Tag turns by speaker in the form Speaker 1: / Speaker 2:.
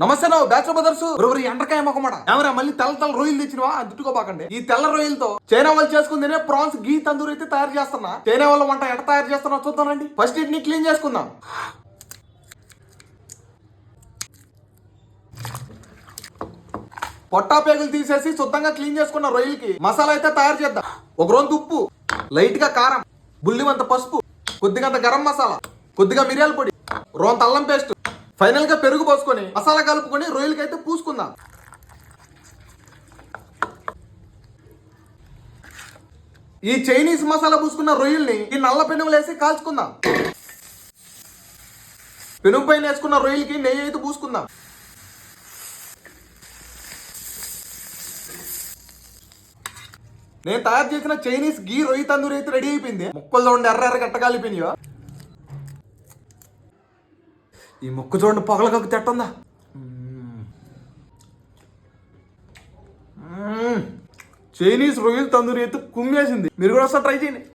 Speaker 1: నమస్తే bachelor brothers ఎవరు ఎండ్రకాయ మొక్కమాట ఎవరా మళ్ళీ తెల్ల రొయ్యలు తెచ్చినవా చుట్టుకోబాకండి. ఈ తెల్ల రొయ్యలతో చైనా వాళ్ళు చేసుకుందినే ప్రాన్స్ గీ తందూరి అయితే తయారు చేస్తున్నా. చైనా వాళ్ళ వంట ఎట తయారు చేస్తున్నా చూద్దామండి. ఫస్ట్ వీటిని క్లీన్ చేసుకుందాం. పొట్టా పేగులు తీసేసి శుద్ధంగా క్లీన్ చేసుకున్న రొయ్యలకి మసాలా అయితే తయారు చేద్దాం. ఒక రొంత ఉప్పు, లైట్ గా కారం, బుల్లిమంత పసుపు, కొద్దిగంత గరం మసాలా, కొద్దిగా మిరియాల పొడి, రొంత అల్లం పేస్ట్, ఫైనల్ గా పెరుగు పోసుకొని మసాలా కలుపుకొని రొయ్యలకైతే పూసుకుందాం. ఈ చైనీస్ మసాలా పూసుకున్న రొయ్యల్ని ఈ నల్ల పెనుగులు వేసి కాల్చుకుందాం. పెనుగు పైన వేసుకున్న రొయ్యలకి నెయ్యి అయితే పూసుకుందాం. నేను తయారు చేసిన చైనీస్ గీ రొయ్య తందూరి అయితే రెడీ అయిపోయింది. ముక్కలు చూడండి ఎర్ర గట్టగాలిపోయినాయో. ఈ ముక్క చూడండి పొగలకొక తెట్టుందా. చైనీస్ రొయ్యల తందూరి అయితే కుమ్మేసింది. మీరు కూడా ఒకసారి ట్రై చేయండి.